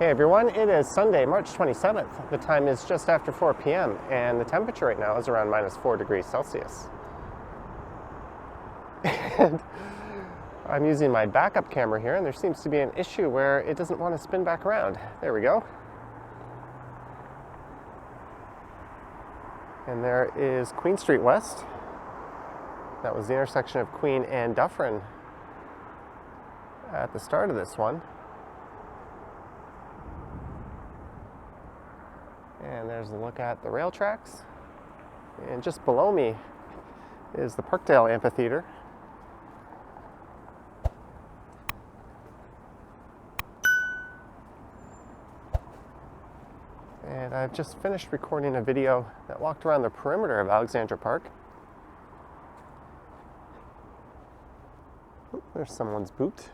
Hey everyone, it is Sunday, March 27th. The time is just after 4 p.m. and the temperature right now is around -4 degrees Celsius. And I'm using my backup camera here, and there seems to be an issue where it doesn't want to spin back around. There we go. And there is Queen Street West. That was the intersection of Queen and Dufferin at the start of this one. And there's a look at the rail tracks. And just below me is the Parkdale Amphitheater. And I've just finished recording a video that walked around the perimeter of Alexandra Park. Oop, there's someone's boot.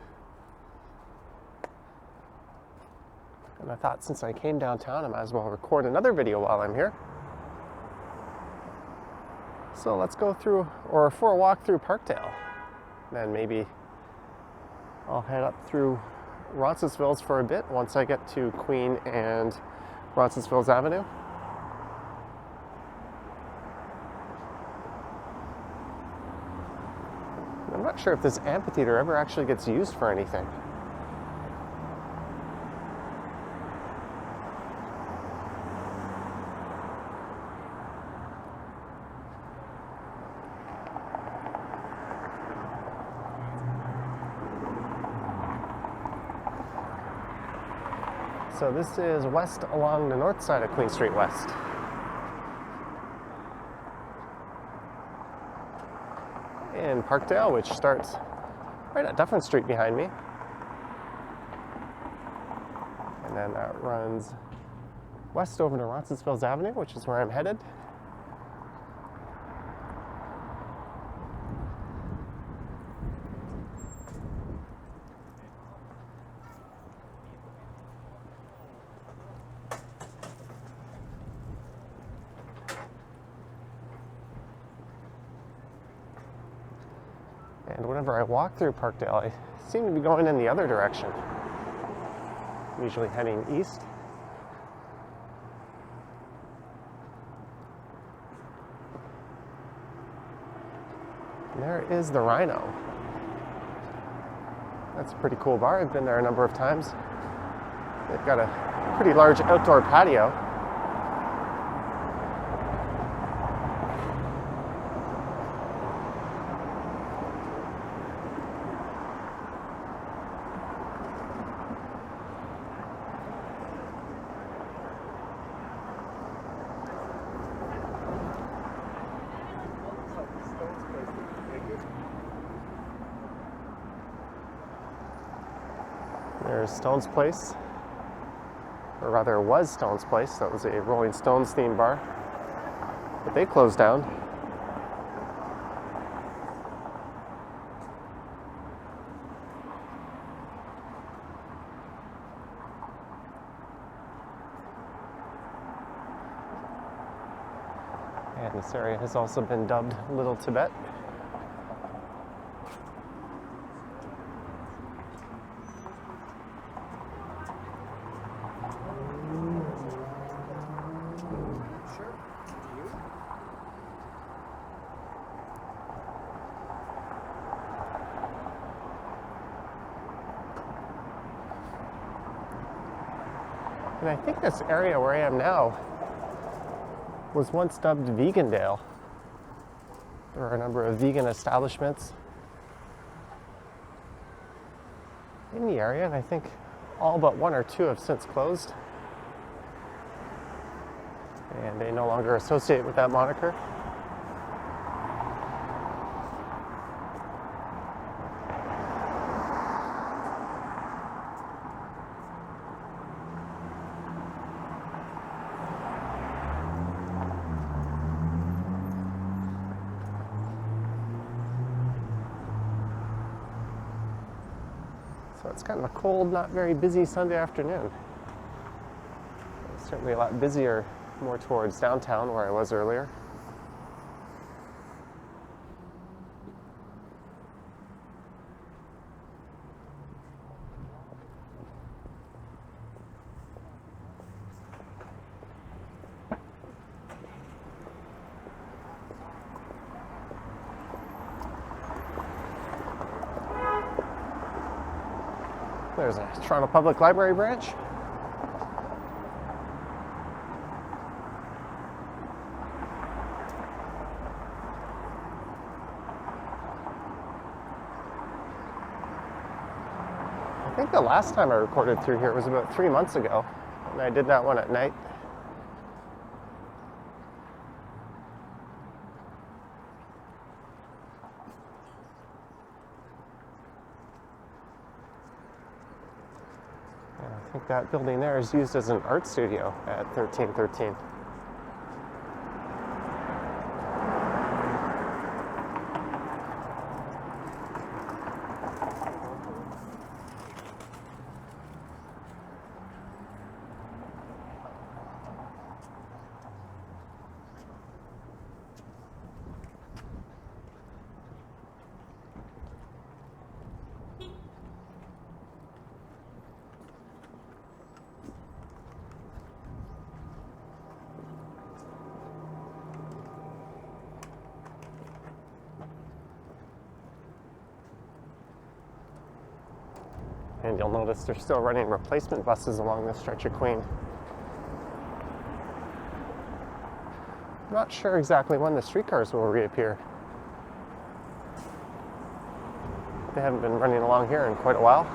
And I thought since I came downtown, I might as well record another video while I'm here. So let's go through, or for a walk through Parkdale. Then maybe I'll head up through Roncesvalles for a bit once I get to Queen and Roncesvalles Avenue. I'm not sure if this amphitheater ever actually gets used for anything. So this is west along the north side of Queen Street West. In Parkdale, which starts right at Dufferin Street behind me. And then that runs west over to Roncesvalles Avenue, which is where I'm headed. And whenever I walk through Parkdale, I seem to be going in the other direction. I'm usually heading east. And there is the Rhino. That's a pretty cool bar. I've been there a number of times. They've got a pretty large outdoor patio. There's Stone's Place, or rather it was Stone's Place. That was a Rolling Stones themed bar, but they closed down. And this area has also been dubbed Little Tibet. And I think this area where I am now was once dubbed Vegandale. There are a number of vegan establishments in the area, and I think all but one or two have since closed. And they no longer associate with that moniker. So it's kind of a cold, not very busy Sunday afternoon. It's certainly a lot busier more towards downtown where I was earlier. There's a Toronto Public Library branch. I think the last time I recorded through here was about 3 months ago, and I did that one at night. And I think that building there is used as an art studio at 1313. And you'll notice they're still running replacement buses along this stretch of Queen. I'm not sure exactly when the streetcars will reappear. They haven't been running along here in quite a while.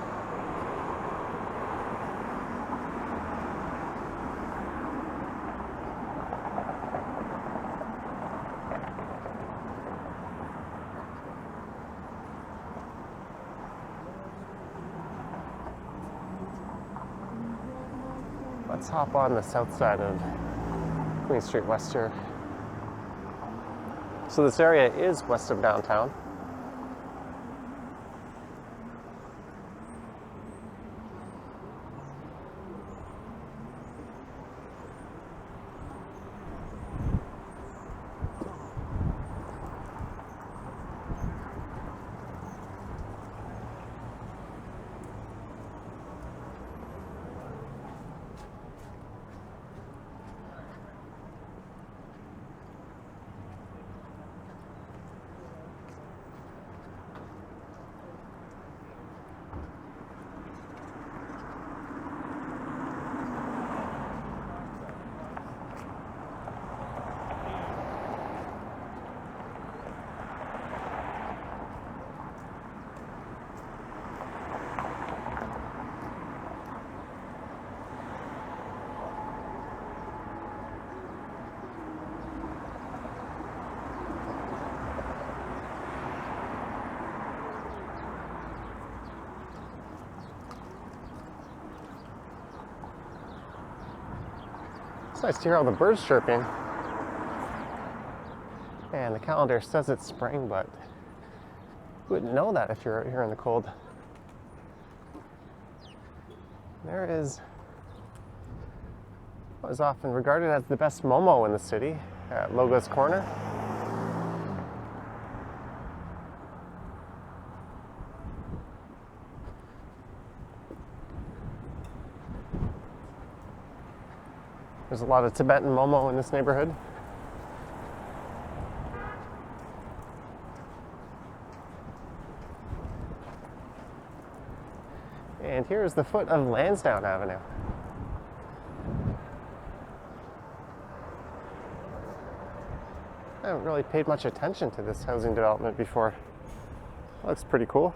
Let's hop on the south side of Queen Street West here. So this area is west of downtown. It's nice to hear all the birds chirping. And the calendar says it's spring, but you wouldn't know that if you're out here in the cold. There is what is often regarded as the best Momo in the city at Loga's Corner. There's a lot of Tibetan Momo in this neighborhood. And here's the foot of Landsdowne Avenue. I haven't really paid much attention to this housing development before. Looks pretty cool.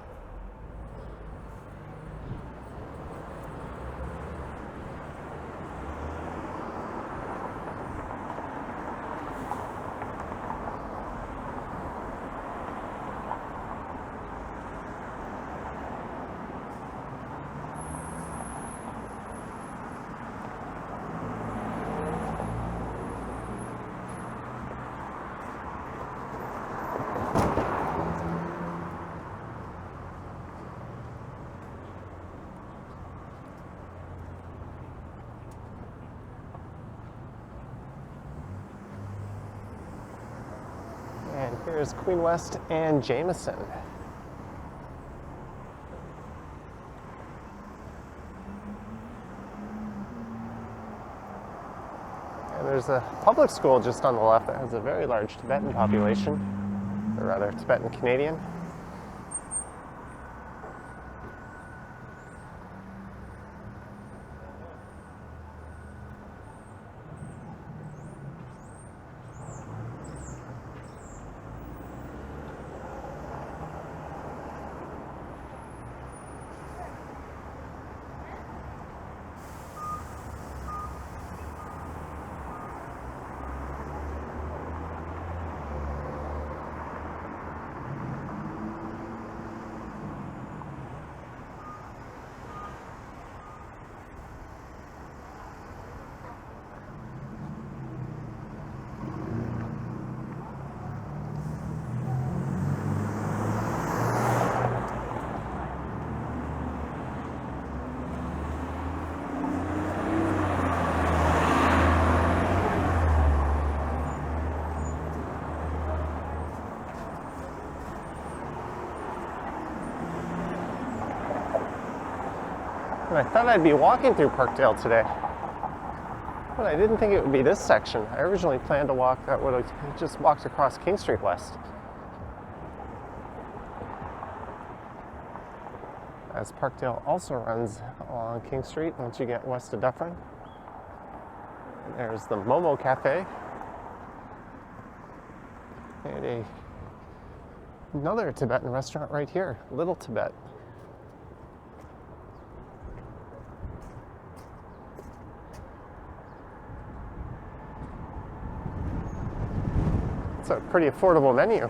And here's Queen West and Jameson. And there's a public school just on the left that has a very large Tibetan population, or rather Tibetan Canadian. And I thought I'd be walking through Parkdale today, but I didn't think it would be this section. I originally planned to walk that would have just walked across King Street West. As Parkdale also runs along King Street once you get west of Dufferin. There's the Momo Cafe. And another Tibetan restaurant right here, Little Tibet. It's a pretty affordable menu.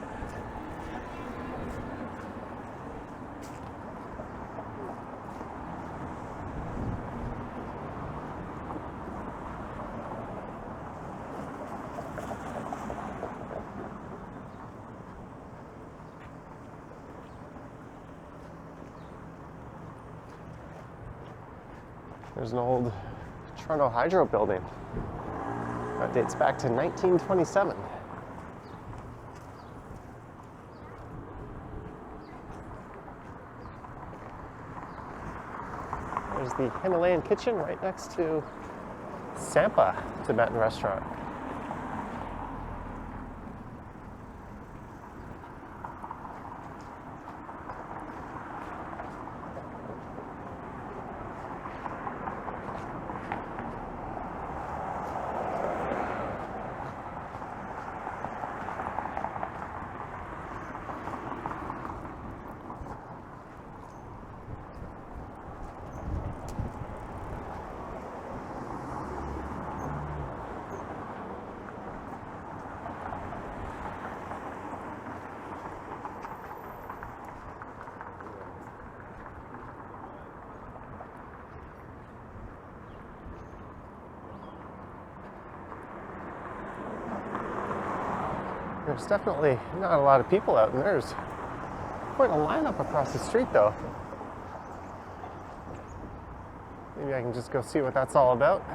There's an old Toronto Hydro building that dates back to 1927. There's the Himalayan Kitchen right next to Sampa Tibetan restaurant. There's definitely not a lot of people out, and there's quite a lineup across the street though. Maybe I can just go see what that's all about.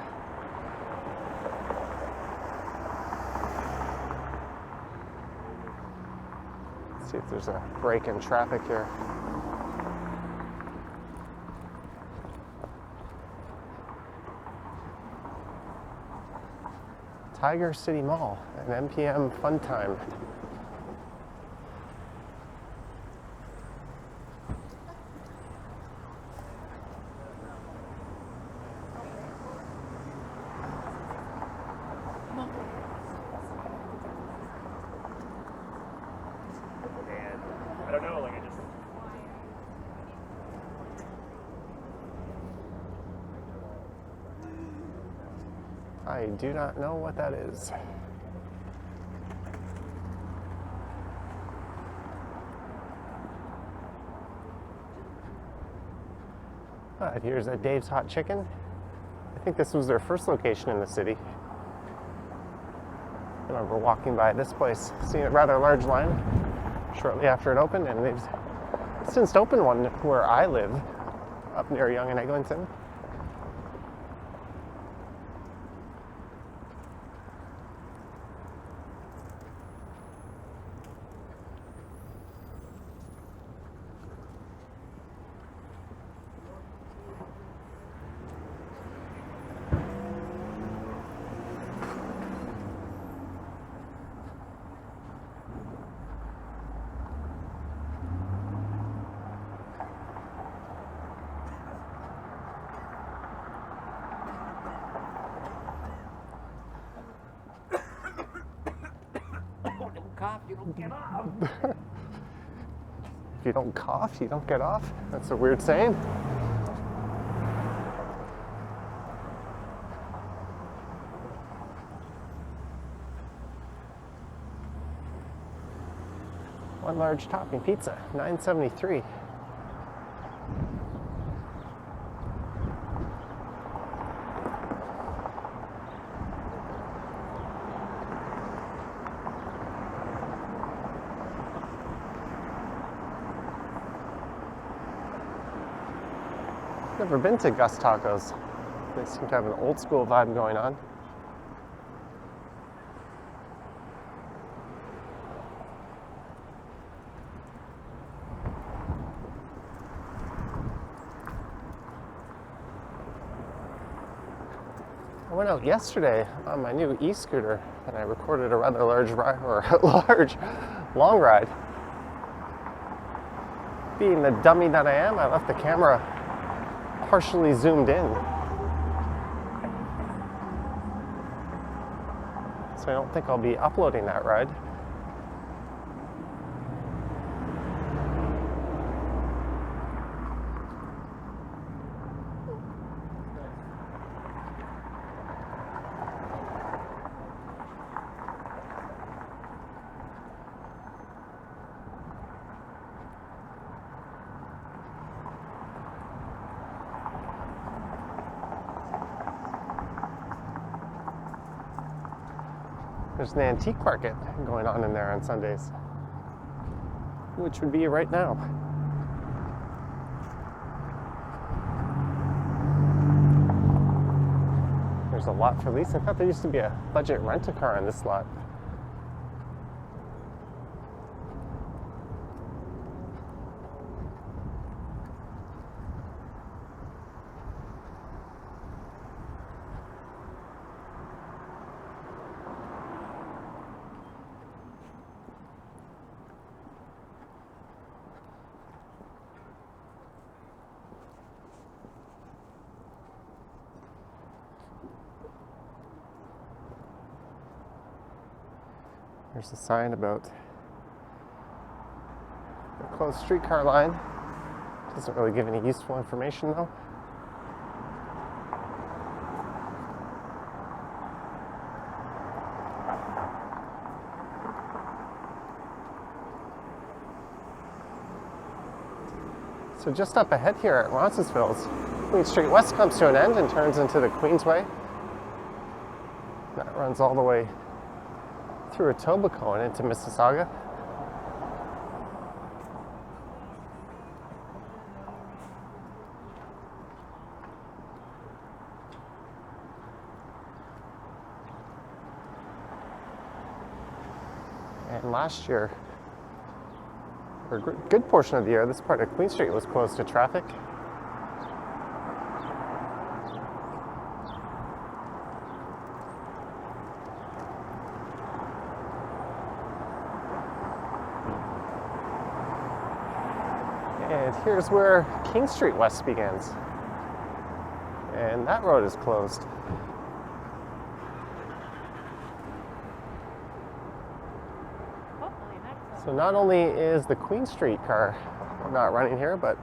Let's see if there's a break in traffic here. Tiger City Mall, an MPM fun time. I don't know, like I do not know what that is. Here's a Dave's Hot Chicken. I think this was their first location in the city. I remember walking by this place, seeing a rather large line shortly after it opened, and they've since opened one where I live, up near Yonge and Eglinton. you don't get off. If you don't cough, you don't get off. That's a weird saying. One large topping pizza, $9.73. Never been to Gus Tacos. They seem to have an old school vibe going on. I went out yesterday on my new e-scooter and I recorded a rather large ride, or a large, long ride. Being the dummy that I am, I left the camera partially zoomed in. So I don't think I'll be uploading that ride. There's an antique market going on in there on Sundays, which would be right now. There's a lot for lease. I thought there used to be a budget rent-a-car on this lot. There's a sign about the closed streetcar line. Doesn't really give any useful information though. So just up ahead here at Roncesvalles, Queen Street West comes to an end and turns into the Queensway. That runs all the way through Etobicoke and into Mississauga. And last year, for a good portion of the year, this part of Queen Street was closed to traffic. And here's where King Street West begins. And that road is closed. So not only is the Queen Street car not running here, but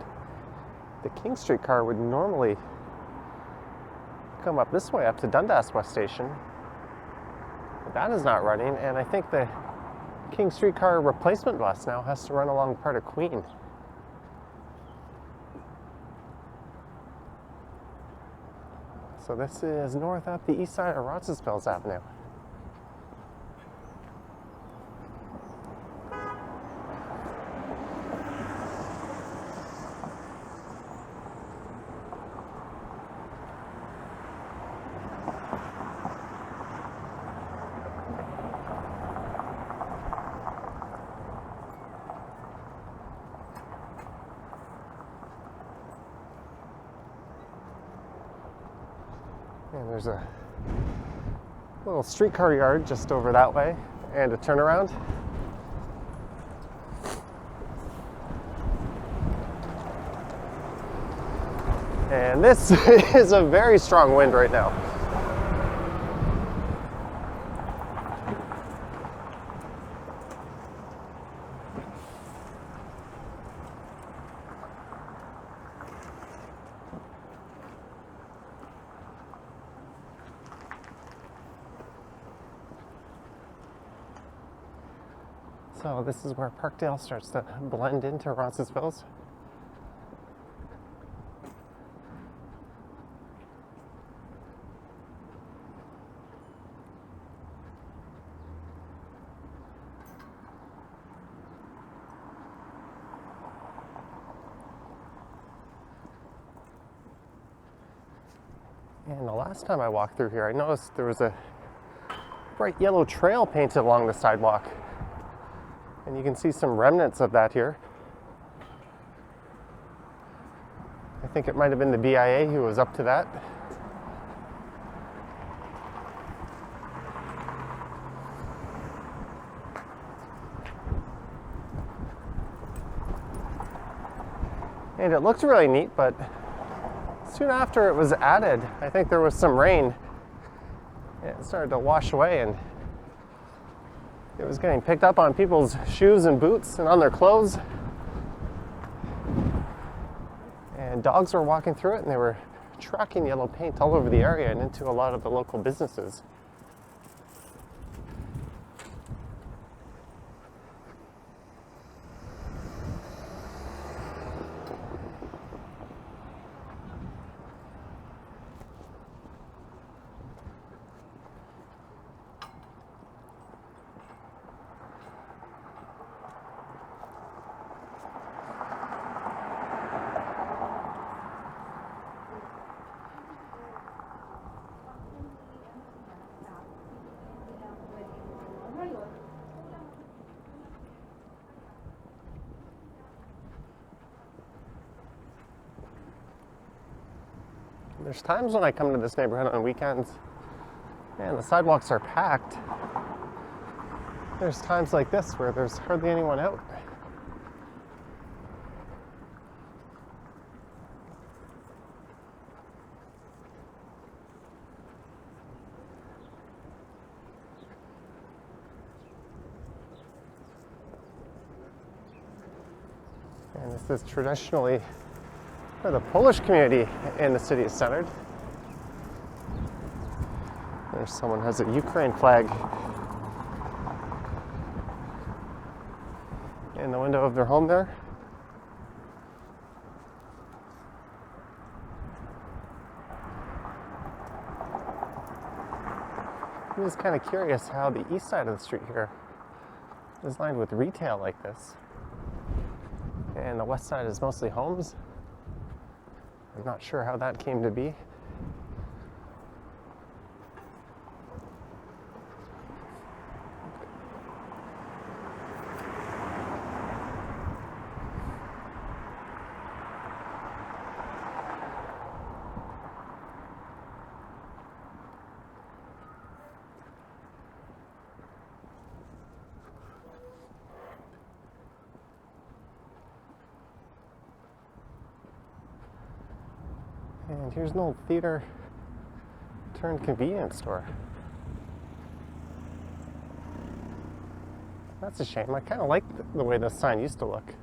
the King Street car would normally come up this way up to Dundas West Station. But that is not running, and I think the King Street car replacement bus now has to run along part of Queen. So this is north up the east side of Roncesvalles Avenue. And there's a little streetcar yard just over that way and a turnaround. And this is a very strong wind right now. So this is where Parkdale starts to blend into Roncesvalles. And the last time I walked through here, I noticed there was a bright yellow trail painted along the sidewalk. And you can see some remnants of that here. I think it might have been the BIA who was up to that. And it looked really neat, but soon after it was added, I think there was some rain. It started to wash away, and it was getting picked up on people's shoes and boots and on their clothes. And dogs were walking through it, and they were tracking yellow paint all over the area and into a lot of the local businesses. There's times when I come to this neighborhood on weekends and the sidewalks are packed. There's times like this where there's hardly anyone out. And this is traditionally where the Polish community in the city is centered. There's someone who has a Ukraine flag in the window of their home there. I'm just kind of curious how the east side of the street here is lined with retail like this, and the west side is mostly homes. I'm not sure how that came to be. And here's an old theater turned convenience store. That's a shame. I kind of like the way this sign used to look.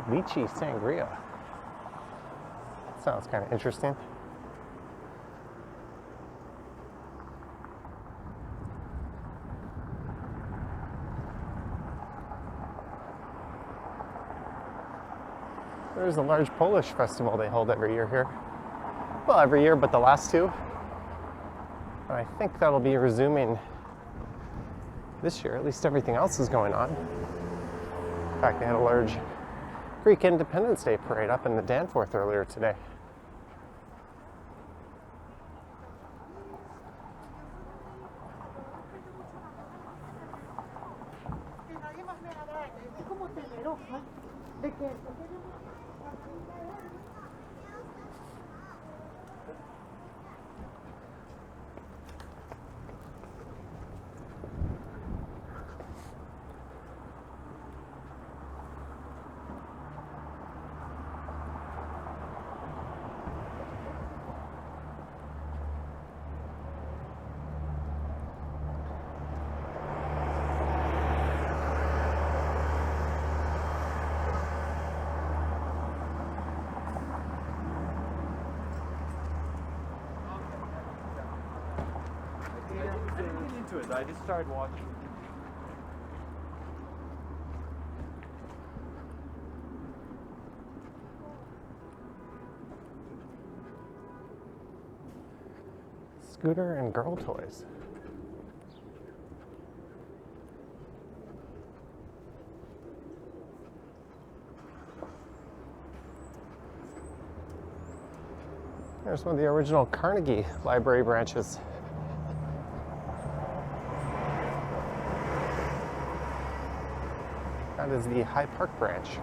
Lychee sangria. Sounds kind of interesting. There's a large Polish festival they hold every year here. Well, every year but the last two. And I think that'll be resuming this year. At least everything else is going on. In fact, they had a large Greek Independence Day parade up in the Danforth earlier today. I just started watching. Scooter and girl toys. There's one of the original Carnegie Library branches. That is the High Park branch.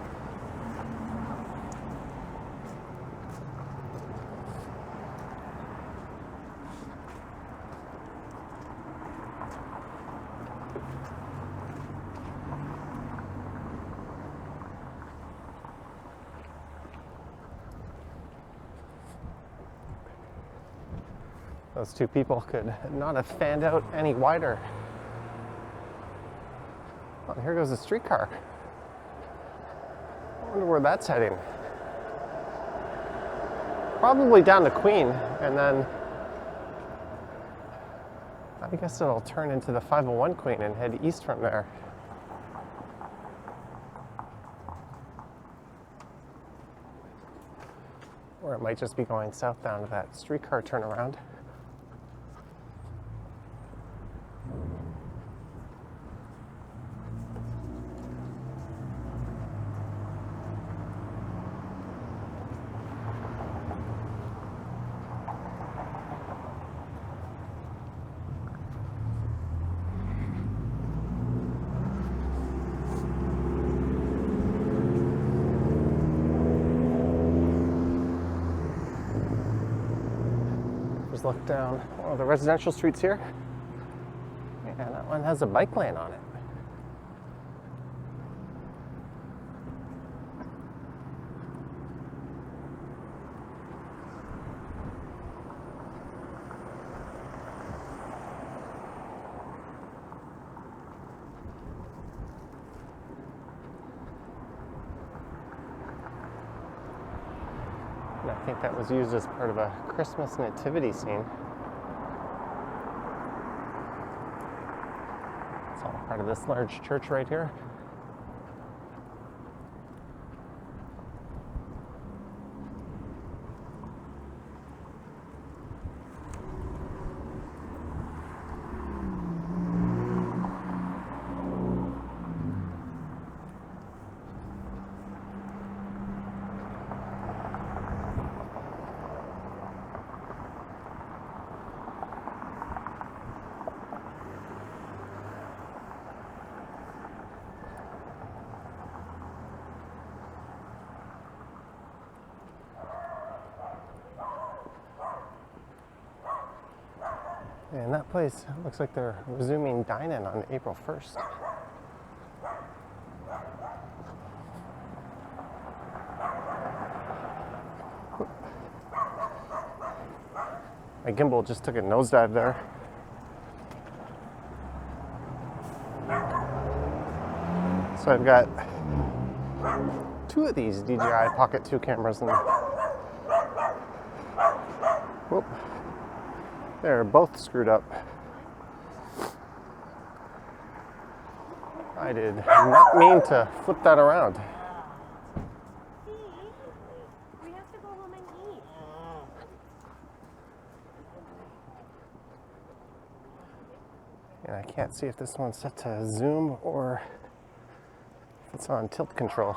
Those two people could not have fanned out any wider. Oh, here goes a streetcar. I wonder where that's heading. Probably down to Queen, and then I guess it'll turn into the 501 Queen and head east from there. Or it might just be going south down to that streetcar turnaround. Look down one of the residential streets here, and that one has a bike lane on it. And I think that was used as part of a Christmas nativity scene. It's all part of this large church right here. And that place looks like they're resuming dine-in on April 1st. My gimbal just took a nosedive there. So I've got two of these DJI Pocket 2 cameras and whoop. They're both screwed up. I did not mean to flip that around. We have to go home and eat. And I can't see if this one's set to zoom or if it's on tilt control.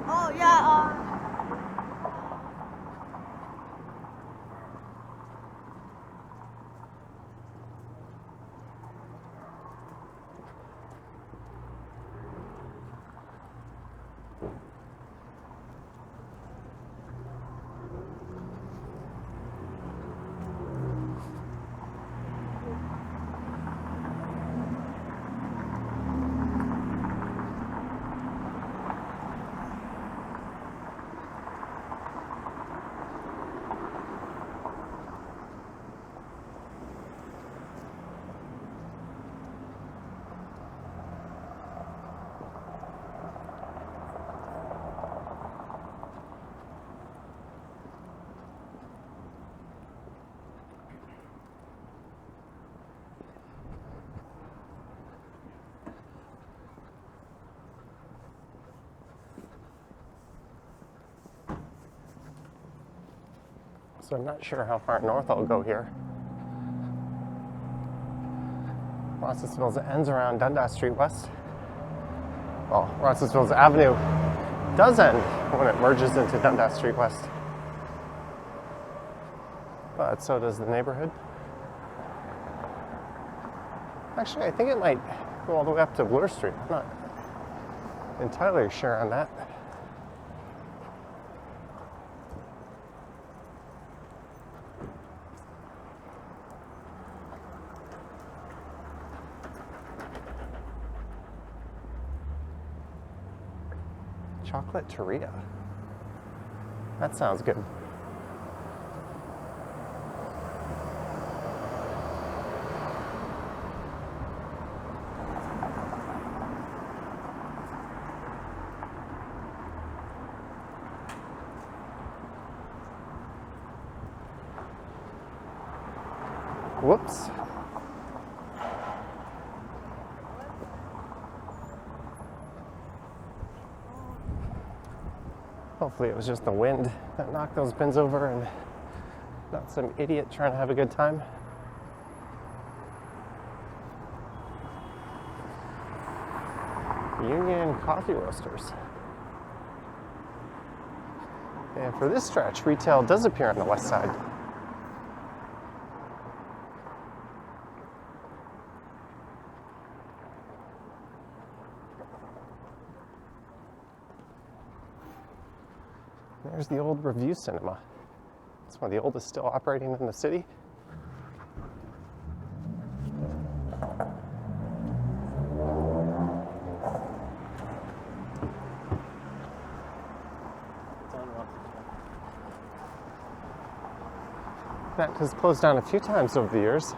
Oh, yeah, So I'm not sure how far north I'll go here. Roncesvalles ends around Dundas Street West. Well, Roncesvalles Avenue does end when it merges into Dundas Street West. But so does the neighborhood. Actually, I think it might go all the way up to Bloor Street. I'm not entirely sure on that. Chocolate Torilla. That sounds good. Whoops. Hopefully it was just the wind that knocked those bins over and not some idiot trying to have a good time. Union Coffee Roasters. And for this stretch, retail does appear on the west side. There's the old Revue Cinema. It's one of the oldest still operating in the city. That has closed down a few times over the years.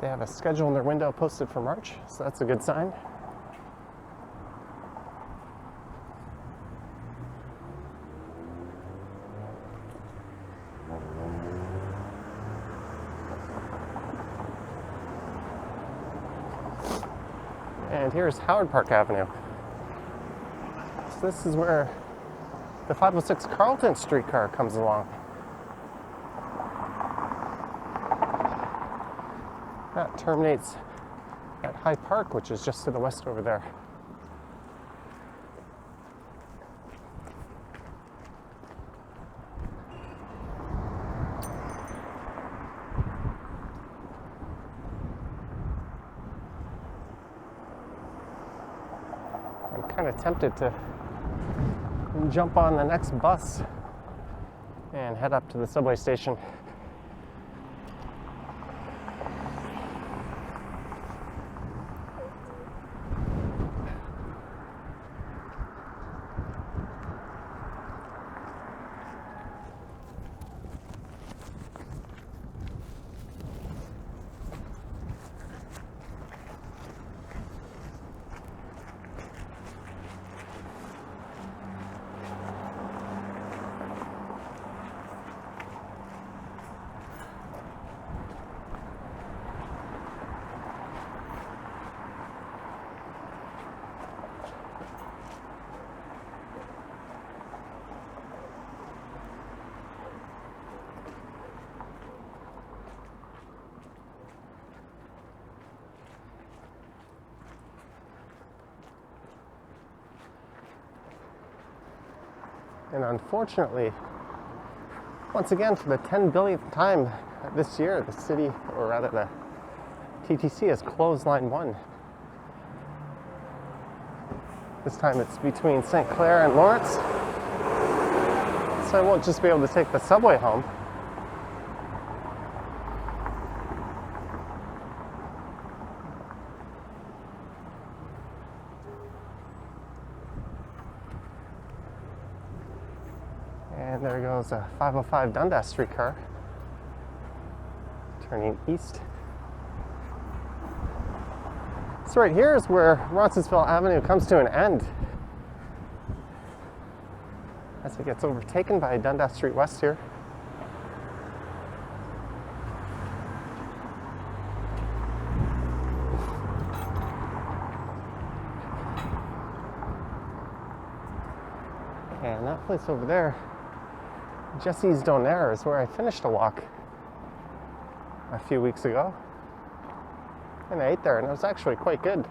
They have a schedule in their window posted for March, so that's a good sign. And here's Howard Park Avenue. So this is where the 506 Carlton streetcar comes along. That terminates at High Park, which is just to the west over there. I'm kind of tempted to jump on the next bus and head up to the subway station. And unfortunately, once again, for the 10 billionth time this year, the city, or rather the TTC, has closed Line 1. This time it's between St. Clair and Lawrence. So I won't just be able to take the subway home. And there goes a 505 Dundas streetcar, turning east. So right here is where Roncesvalles Avenue comes to an end, as it gets overtaken by Dundas Street West here. And that place over there, Jesse's Donaire, is where I finished a walk a few weeks ago. And I ate there, and it was actually quite good.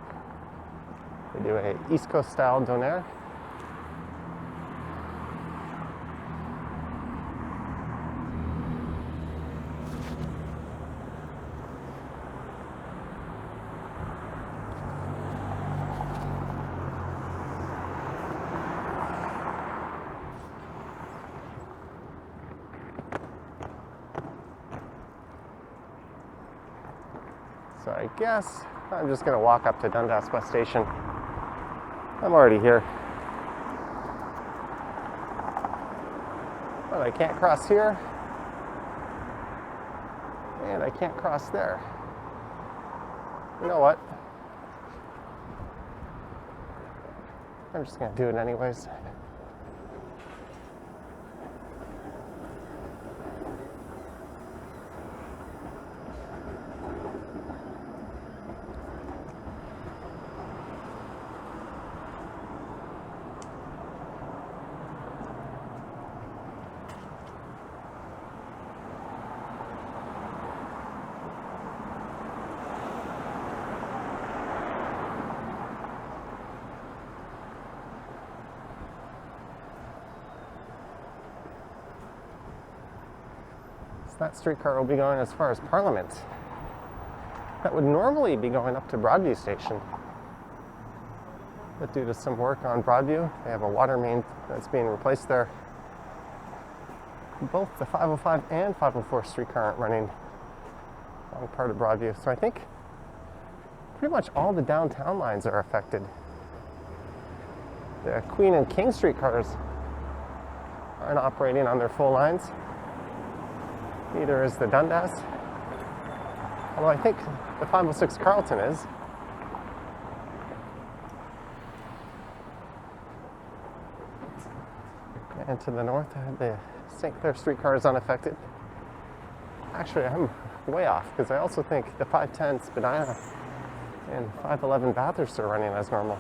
They do a East Coast style donaire. So I guess I'm just going to walk up to Dundas West Station. I'm already here. But I can't cross here. And I can't cross there. You know what? I'm just going to do it anyways. That streetcar will be going as far as Parliament. That would normally be going up to Broadview Station. But due to some work on Broadview, they have a water main that's being replaced there. Both the 505 and 504 streetcar aren't running along part of Broadview. So I think pretty much all the downtown lines are affected. The Queen and King streetcars aren't operating on their full lines. Neither is the Dundas. Although I think the 506 Carlton is. And to the north, the St. Clair streetcar is unaffected. Actually, I'm way off because I also think the 510 Spadina and 511 Bathurst are running as normal.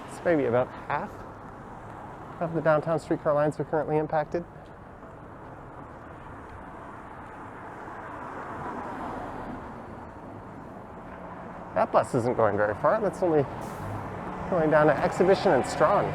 It's maybe about half of the downtown streetcar lines are currently impacted. That bus isn't going very far. That's only going down to Exhibition and Strong.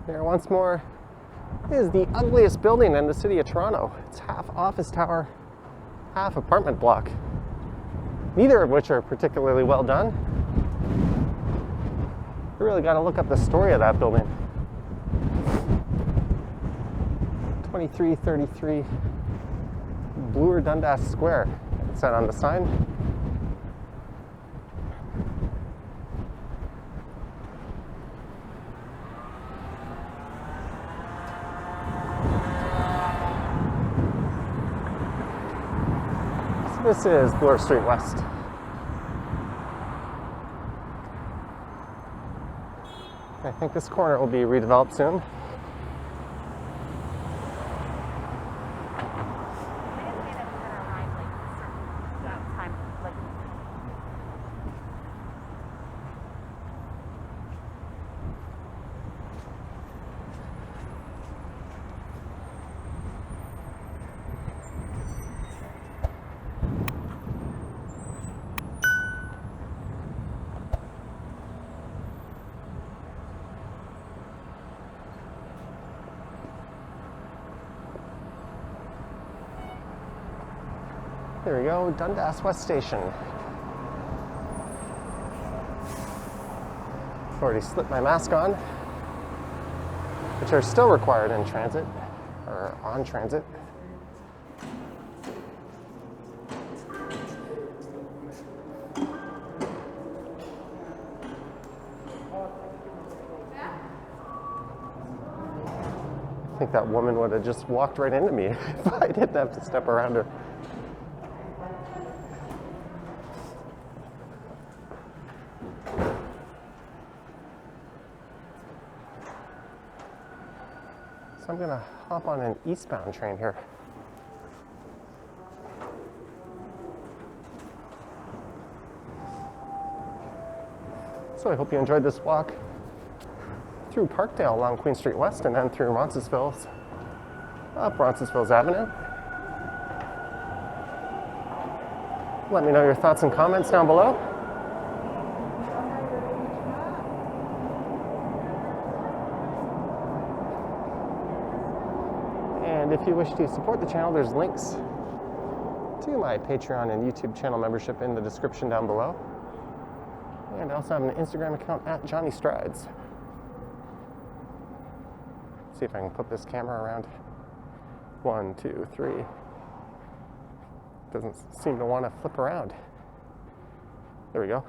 There once more is the ugliest building in the city of Toronto. It's half office tower, half apartment block, neither of which are particularly well done. You really got to look up the story of that building. 2333 Bloor Dundas Square, it said on the sign. This is Bloor Street West. I think this corner will be redeveloped soon. There we go, Dundas West Station. I've already slipped my mask on, which are still required in transit, or on transit. think that woman would have just walked right into me if I didn't have to step around her. So I'm gonna hop on an eastbound train here. So I hope you enjoyed this walk through Parkdale along Queen Street West and then through Roncesvalles, up Roncesvalles Avenue. Let me know your thoughts and comments down below. And if you wish to support the channel, there's links to my Patreon and YouTube channel membership in the description down below. And I also have an Instagram account at Johnny Strides. See if I can put this camera around. 1, 2, 3. Doesn't seem to want to flip around. There we go.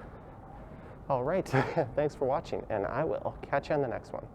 All right, thanks for watching, and I will catch you on the next one.